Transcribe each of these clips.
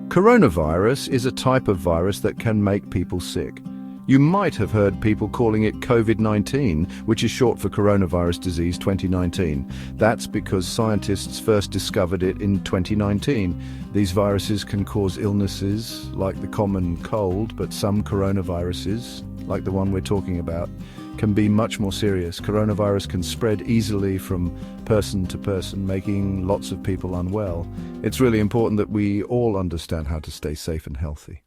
Coronavirus is a type of virus that can make people sick. You might have heard people calling it COVID-19, which is short for Coronavirus Disease 2019. That's because scientists first discovered it in 2019. These viruses can cause illnesses like the common cold, but some coronaviruses, like the one we're talking about, can be much more serious. Coronavirus can spread easily from person to person, making lots of people unwell. It's really important that we all understand how to stay safe and healthy.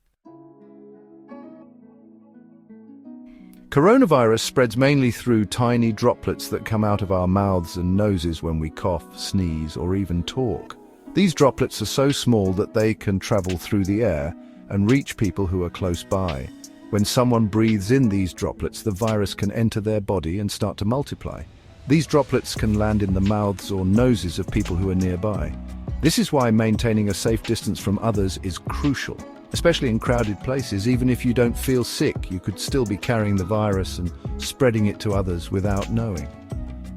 Coronavirus spreads mainly through tiny droplets that come out of our mouths and noses when we cough, sneeze, or even talk. These droplets are so small that they can travel through the air and reach people who are close by. When someone breathes in these droplets, the virus can enter their body and start to multiply. These droplets can land in the mouths or noses of people who are nearby. This is why maintaining a safe distance from others is crucial. Especially in crowded places, even if you don't feel sick, you could still be carrying the virus and spreading it to others without knowing.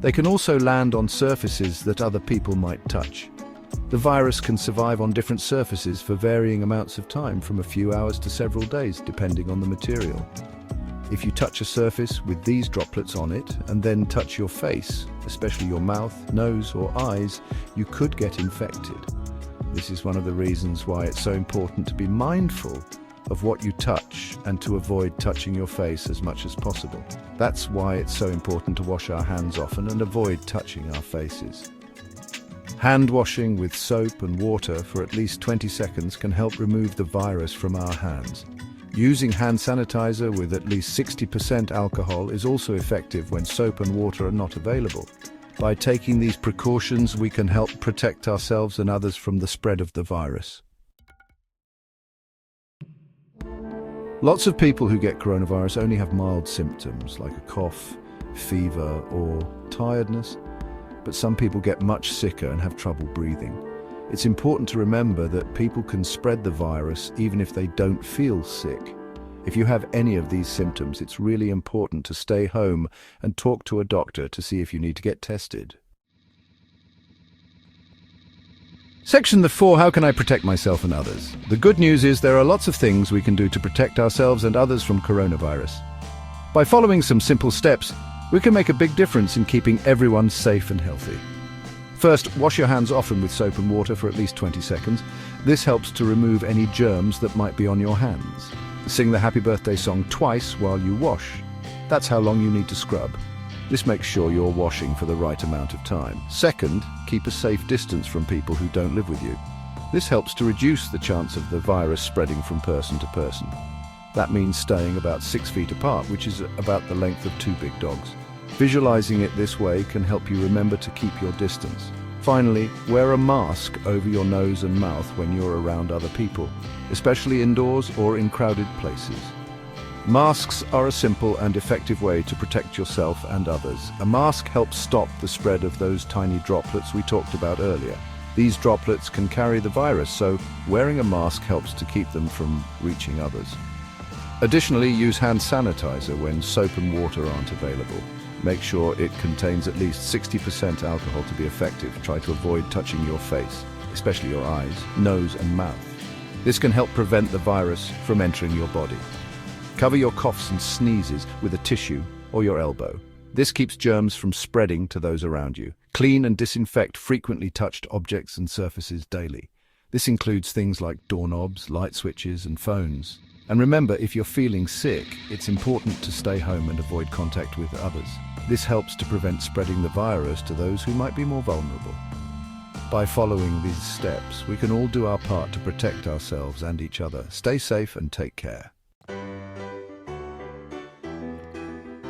They can also land on surfaces that other people might touch. The virus can survive on different surfaces for varying amounts of time, from a few hours to several days, depending on the material. If you touch a surface with these droplets on it and then touch your face, especially your mouth, nose, or eyes, you could get infected. This is one of the reasons why it's so important to be mindful of what you touch and to avoid touching your face as much as possible. That's why it's so important to wash our hands often and avoid touching our faces. Hand washing with soap and water for at least 20 seconds can help remove the virus from our hands. Using hand sanitizer with at least 60% alcohol is also effective when soap and water are not available. By taking these precautions, we can help protect ourselves and others from the spread of the virus. Lots of people who get coronavirus only have mild symptoms like a cough, fever, or tiredness. But some people get much sicker and have trouble breathing. It's important to remember that people can spread the virus even if they don't feel sick. If you have any of these symptoms, it's really important to stay home and talk to a doctor to see if you need to get tested. Section 4, how can I protect myself and others? The good news is there are lots of things we can do to protect ourselves and others from coronavirus. By following some simple steps, we can make a big difference in keeping everyone safe and healthy. First, wash your hands often with soap and water for at least 20 seconds. This helps to remove any germs that might be on your hands. Sing the Happy Birthday song twice while you wash. That's how long you need to scrub. This makes sure you're washing for the right amount of time. Second, keep a safe distance from people who don't live with you. This helps to reduce the chance of the virus spreading from person to person. That means staying about 6 feet apart, which is about the length of 2 big dogs. Visualizing it this way can help you remember to keep your distance. Finally, wear a mask over your nose and mouth when you're around other people, especially indoors or in crowded places. Masks are a simple and effective way to protect yourself and others. A mask helps stop the spread of those tiny droplets we talked about earlier. These droplets can carry the virus, so wearing a mask helps to keep them from reaching others. Additionally, use hand sanitizer when soap and water aren't available. Make sure it contains at least 60% alcohol to be effective. Try to avoid touching your face, especially your eyes, nose, and mouth. This can help prevent the virus from entering your body. Cover your coughs and sneezes with a tissue or your elbow. This keeps germs from spreading to those around you. Clean and disinfect frequently touched objects and surfaces daily. This includes things like doorknobs, light switches, and phones. And remember, if you're feeling sick, it's important to stay home and avoid contact with others. This helps to prevent spreading the virus to those who might be more vulnerable. By following these steps, we can all do our part to protect ourselves and each other. Stay safe and take care.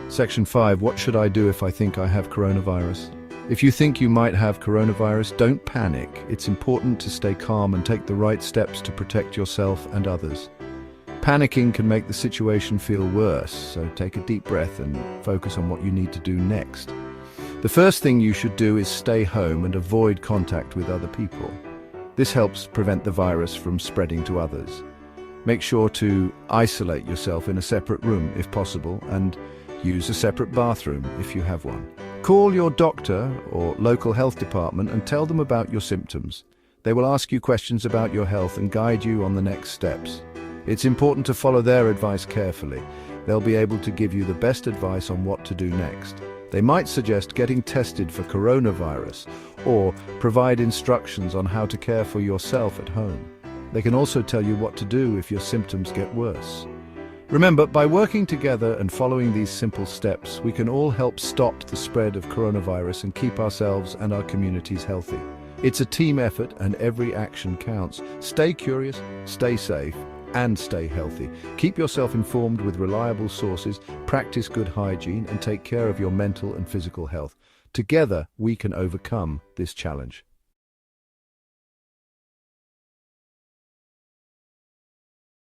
Section 5, what should I do if I think I have coronavirus? If you think you might have coronavirus, don't panic. It's important to stay calm and take the right steps to protect yourself and others. Panicking can make the situation feel worse, so take a deep breath and focus on what you need to do next. The first thing you should do is stay home and avoid contact with other people. This helps prevent the virus from spreading to others. Make sure to isolate yourself in a separate room if possible, and use a separate bathroom if you have one. Call your doctor or local health department and tell them about your symptoms. They will ask you questions about your health and guide you on the next steps. It's important to follow their advice carefully. They'll be able to give you the best advice on what to do next. They might suggest getting tested for coronavirus or provide instructions on how to care for yourself at home. They can also tell you what to do if your symptoms get worse. Remember, by working together and following these simple steps, we can all help stop the spread of coronavirus and keep ourselves and our communities healthy. It's a team effort and every action counts. Stay curious, stay safe, and stay healthy. Keep yourself informed with reliable sources, practice good hygiene, and take care of your mental and physical health. Together, we can overcome this challenge.